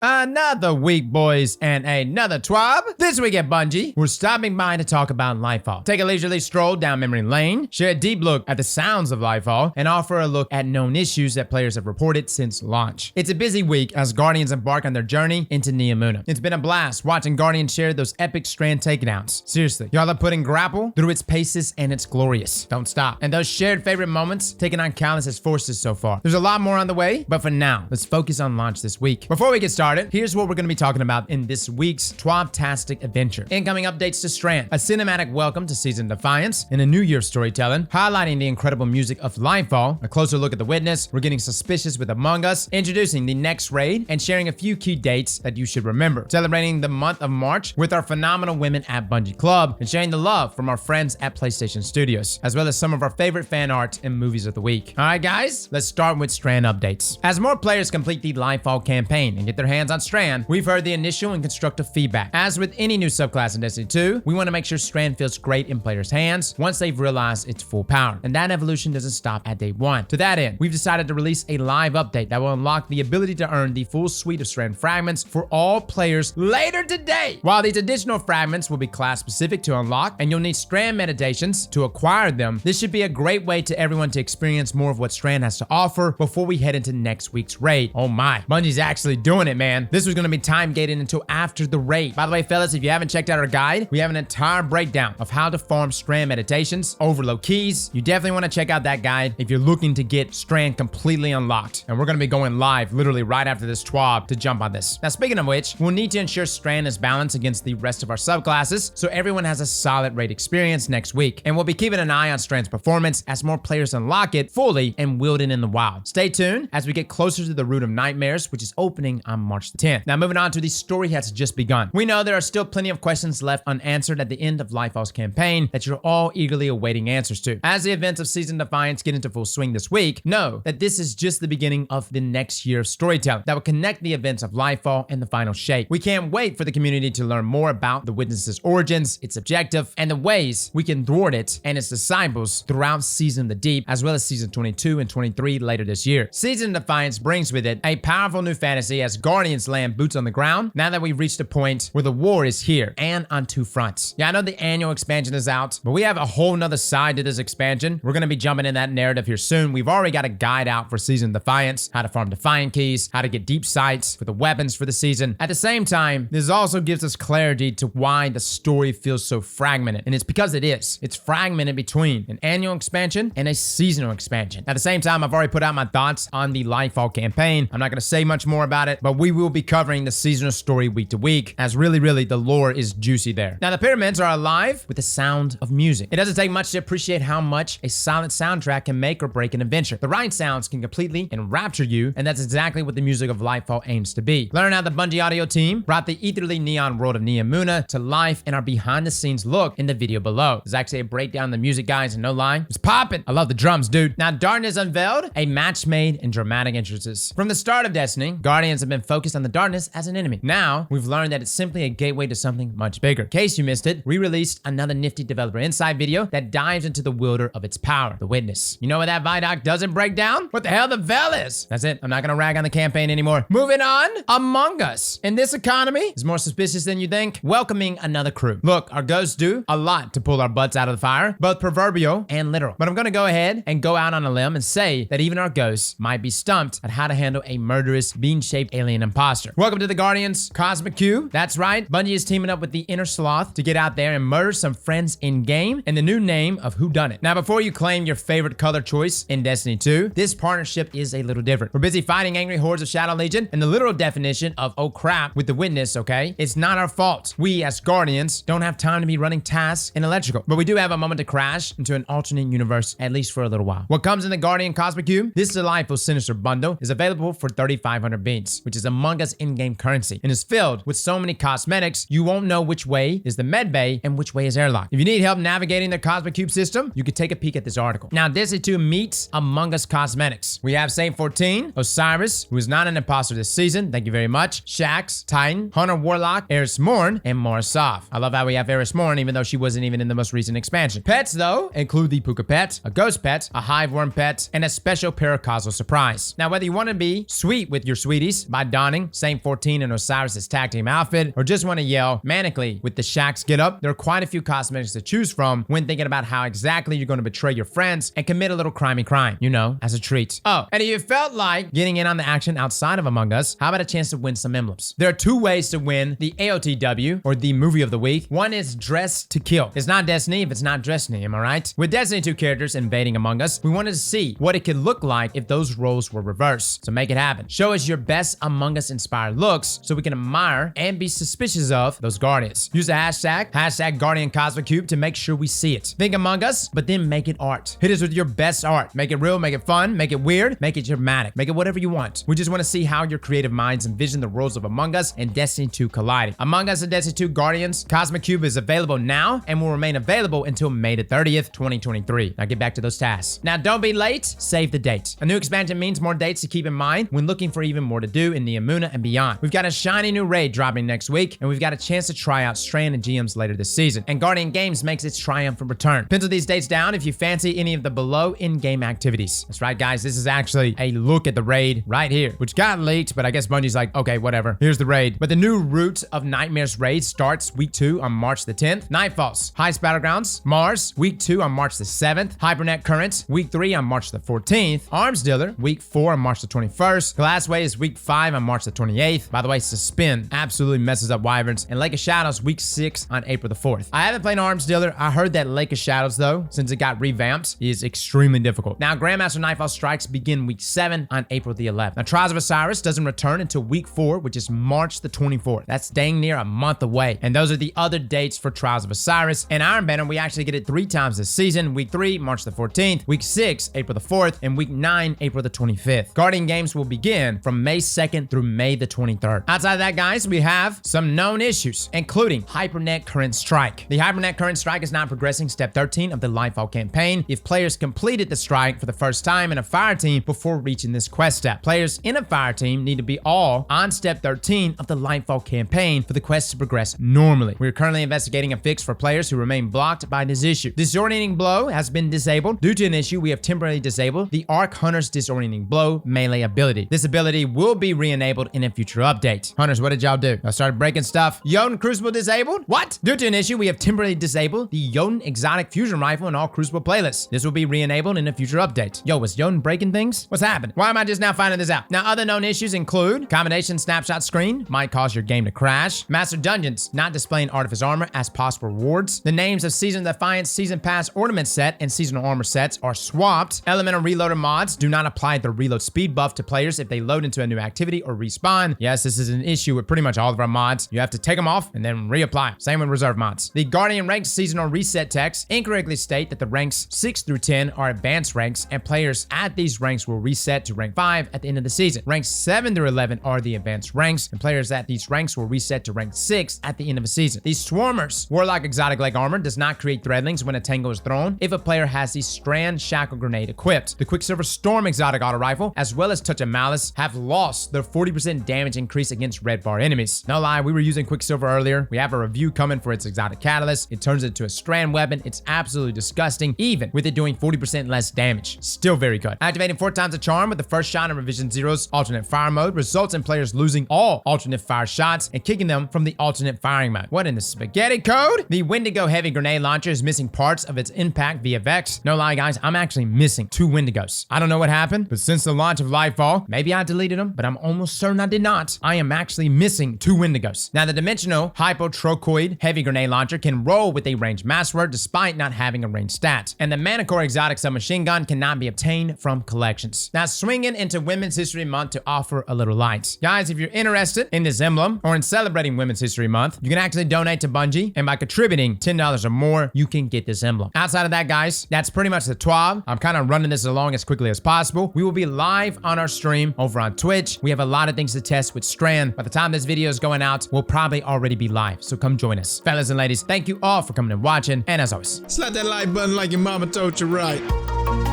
Another week, boys, and another TWAB. This week at Bungie, we're stopping by to talk about Lightfall. Take a leisurely stroll down memory lane, share a deep look at the sounds of Lightfall, and offer a look at known issues that players have reported since launch. It's a busy week as Guardians embark on their journey into Neomuna. It's been a blast watching Guardians share those epic Strand takedowns. Seriously, y'all are putting grapple through its paces and it's glorious. Don't stop. And those shared favorite moments taking on Callus's forces so far. There's a lot more on the way, but for now, let's focus on launch this week. Before we get started, here's what we're going to be talking about in this week's TWAB-tastic adventure. Incoming updates to Strand, a cinematic welcome to Season Defiance, and a New Year storytelling, highlighting the incredible music of Lightfall, a closer look at the Witness, we're getting suspicious with Among Us, introducing the next raid, and sharing a few key dates that you should remember. Celebrating the month of March with our phenomenal women at Bungie Club, and sharing the love from our friends at PlayStation Studios, as well as some of our favorite fan art and movies of the week. Alright guys, let's start with Strand updates. As more players complete the Lightfall campaign and get their hands on Strand, we've heard the initial and constructive feedback. As with any new subclass in Destiny 2, we want to make sure Strand feels great in players' hands once they've realized its full power. And that evolution doesn't stop at day one. To that end, we've decided to release a live update that will unlock the ability to earn the full suite of Strand Fragments for all players later today. While these additional fragments will be class specific to unlock, and you'll need Strand meditations to acquire them, this should be a great way to everyone to experience more of what Strand has to offer before we head into next week's raid. Oh my, Bungie's actually doing it, man. This was going to be time gated until after the raid. By the way, fellas, if you haven't checked out our guide, we have an entire breakdown of how to farm Strand meditations, overload keys. You definitely want to check out that guide if you're looking to get Strand completely unlocked. And we're going to be going live literally right after this TWAB to jump on this. Now, speaking of which, we'll need to ensure Strand is balanced against the rest of our subclasses so everyone has a solid raid experience next week. And we'll be keeping an eye on Strand's performance as more players unlock it fully and wield it in the wild. Stay tuned as we get closer to the Root of Nightmares, which is opening on March the 10th. Now, moving on to the story has just begun. We know there are still plenty of questions left unanswered at the end of Lightfall's campaign that you're all eagerly awaiting answers to. As the events of Season Defiance get into full swing this week, know that this is just the beginning of the next year of storytelling that will connect the events of Lightfall and the final shake. We can't wait for the community to learn more about the Witness's origins, its objective, and the ways we can thwart it and its disciples throughout Season of the Deep, as well as Season 22 and 23 later this year. Season Defiance brings with it a powerful new fantasy as Guardians land boots on the ground now that we've reached a point where the war is here and on two fronts. Yeah, I know the annual expansion is out, but we have a whole nother side to this expansion. We're going to be jumping in that narrative here soon. We've already got a guide out for Season Defiance, how to farm Defiant keys, how to get deep sights for the weapons for the season. At the same time, this also gives us clarity to why the story feels so fragmented, and it's because it is. It's fragmented between an annual expansion and a seasonal expansion. At the same time, I've already put out my thoughts on the Lightfall campaign. I'm not going to say much more about it, but we will be covering the seasonal story week to week, as really the lore is juicy there. Now, the pyramids are alive with the sound of music. It doesn't take much to appreciate how much a solid soundtrack can make or break an adventure. The right sounds can completely enrapture you, and that's exactly what the music of Lightfall aims to be. Learn how the Bungie audio team brought the ethereally neon world of Neomuna to life in our behind-the-scenes look in the video below. There's actually a breakdown of the music, guys, and no lie, it's popping. I love the drums, dude. Now, Darkness Unveiled, a match made in dramatic entrances. From the start of Destiny, Guardians have been focused on the darkness as an enemy. Now, we've learned that it's simply a gateway to something much bigger. In case you missed it, we released another nifty developer insight video that dives into the wielder of its power, the Witness. You know what that Vidoc doesn't break down? What the hell the Veil is? That's it. I'm not gonna rag on the campaign anymore. Moving on, Among Us. In this economy, is more suspicious than you think. Welcoming another crew. Look, our ghosts do a lot to pull our butts out of the fire, both proverbial and literal. But I'm gonna go ahead and go out on a limb and say that even our ghosts might be stumped at how to handle a murderous, bean-shaped alien imposter. Welcome to the Guardians Cosmic Q. That's right, Bungie is teaming up with the Inner Sloth to get out there and murder some friends in-game in the new name of Whodunit. Now, before you claim your favorite color choice in Destiny 2, this partnership is a little different. We're busy fighting angry hordes of Shadow Legion, and the literal definition of oh crap with the Witness, okay? It's not our fault. We, as Guardians, don't have time to be running tasks in electrical, but we do have a moment to crash into an alternate universe, at least for a little while. What comes in the Guardian Cosmic Cube? This delightful Sinister bundle is available for 3,500 beans, which is Among Us in-game currency, and is filled with so many cosmetics, you won't know which way is the med bay and which way is airlock. If you need help navigating the Cosmic Cube system, you can take a peek at this article. Now, Destiny 2 meets Among Us cosmetics. We have Saint 14, Osiris, who is not an imposter this season, thank you very much, Shax, Titan, Hunter Warlock, Eris Morn, and Morasov. I love how we have Eris Morn, even though she wasn't even in the most recent expansion. Pets, though, include the Puka pet, a ghost pet, a hive worm pet, and a special Paracausal surprise. Now, whether you want to be sweet with your sweeties by donning Saint 14 and Osiris' tag team outfit, or just want to yell manically with the Shaxx get up, there are quite a few cosmetics to choose from when thinking about how exactly you're going to betray your friends and commit a little crimey crime, you know, as a treat. Oh, and if you felt like getting in on the action outside of Among Us, how about a chance to win some emblems? There are two ways to win the AOTW, or the movie of the week. One is Dress to Kill. It's not Destiny if it's not Destiny, am I right? With Destiny 2 characters invading Among Us, we wanted to see what it could look like if those roles were reversed. So make it happen. Show us your best Among Us inspired looks so we can admire and be suspicious of those guardians. Use the hashtag Guardian Cosmic Cube to make sure we see it. Think Among Us, but then make it art. Hit us with your best art. Make it real, make it fun, make it weird, make it dramatic, make it whatever you want. We just want to see how your creative minds envision the worlds of Among Us and Destiny 2 colliding. Among Us and Destiny 2 Guardians Cosmic Cube is available now and will remain available until May the 30th, 2023. Now get back to those tasks. Now don't be late, save the date. A new expansion means more dates to keep in mind when looking for even more to do in the Amuna and beyond. We've got a shiny new raid dropping next week, and we've got a chance to try out Strand and GMs later this season. And Guardian Games makes its triumphant return. Pencil these dates down if you fancy any of the below in-game activities. That's right, guys. This is actually a look at the raid right here, which got leaked, but I guess Bungie's like, okay, whatever. Here's the raid. But the new Root of Nightmares raid starts week 2 on March the 10th. Nightfalls, Heist Battlegrounds, Mars, week 2 on March the 7th. Hypernet Currents, week 3 on March the 14th. Arms Dealer, week 4 on March the 21st. Glassway is week 5 on March the 28th. By the way, Suspend absolutely messes up Wyverns. And Lake of Shadows, week 6 on April the 4th. I haven't played Arms Dealer. I heard that Lake of Shadows, though, since it got revamped, is extremely difficult. Now, Grandmaster Nightfall strikes begin week 7 on April the 11th. Now, Trials of Osiris doesn't return until week 4, which is March the 24th. That's dang near a month away. And those are the other dates for Trials of Osiris. And Iron Banner, we actually get it 3 times this season. Week 3, March the 14th. Week 6, April the 4th. And week 9, April the 25th. Guardian Games will begin from May 2nd through May the 23rd. Outside of that, guys, we have some known issues, including Hypernet Current Strike. The Hypernet Current Strike is not progressing step 13 of the Lightfall campaign if players completed the strike for the first time in a fire team before reaching this quest step. Players in a fire team need to be all on step 13 of the Lightfall campaign for the quest to progress normally. We are currently investigating a fix for players who remain blocked by this issue. Disorienting Blow has been disabled. Due to an issue, we have temporarily disabled the Arc Hunter's Disorienting Blow melee ability. This ability will be re-enabled in a future update. Hunters, what did y'all do? I started breaking stuff. Jotun Crucible disabled? What? Due to an issue, we have temporarily disabled the Jotun Exotic Fusion Rifle in all Crucible playlists. This will be re-enabled in a future update. Yo, was Jotun breaking things? What's happening? Why am I just now finding this out? Now, other known issues include combination snapshot screen might cause your game to crash. Master Dungeons not displaying Artifice Armor as possible rewards. The names of Season Defiance Season Pass Ornament Set and Seasonal Armor sets are swapped. Elemental Reloader mods do not apply the reload speed buff to players if they load into a new activity or respawn. Yes, this is an issue with pretty much all of our mods. You have to take them off and then reapply. Same with reserve mods. The Guardian Ranks Seasonal Reset text incorrectly state that the ranks 6 through 10 are advanced ranks, and players at these ranks will reset to rank 5 at the end of the season. Ranks 7 through 11 are the advanced ranks, and players at these ranks will reset to rank 6 at the end of a season. These Swarmers Warlock Exotic Leg Armor does not create threadlings when a tango is thrown if a player has the Strand Shackle Grenade equipped. The Quicksilver Storm Exotic Auto Rifle, as well as Touch of Malice, have lost their 40% damage increase against red bar enemies. No lie, we were using Quicksilver earlier. We have a review coming for its exotic catalyst. It turns into a strand weapon. It's absolutely disgusting, even with it doing 40% less damage. Still very good. Activating 4 times a charm with the first shot in Revision Zero's alternate fire mode results in players losing all alternate fire shots and kicking them from the alternate firing mode. What in the spaghetti code? The Wendigo Heavy Grenade Launcher is missing parts of its impact VFX. No lie, guys, I'm actually missing 2 Wendigos. I don't know what happened, but since the launch of Lightfall, maybe I deleted them, but I'm almost certain I did not. I am actually missing 2 Wendigos. Now, the Dimensional Hypotrochoid Heavy Grenade Launcher can roll with a ranged massword despite not having a ranged stat. And the Manicore Exotic Submachine Gun cannot be obtained from collections. Now, swinging into Women's History Month to offer a little light. Guys, if you're interested in this emblem or in celebrating Women's History Month, you can actually donate to Bungie, and by contributing $10 or more, you can get this emblem. Outside of that, guys, that's pretty much the TWAB. I'm kind of running this along as quickly as possible. We will be live on our stream over on Twitch. We have a lot of things to test with Strand. By the time this video is going out, we'll probably already be live, so come join us. Fellas and ladies, thank you all for coming and watching, and as always, slap that like button like your mama told you right.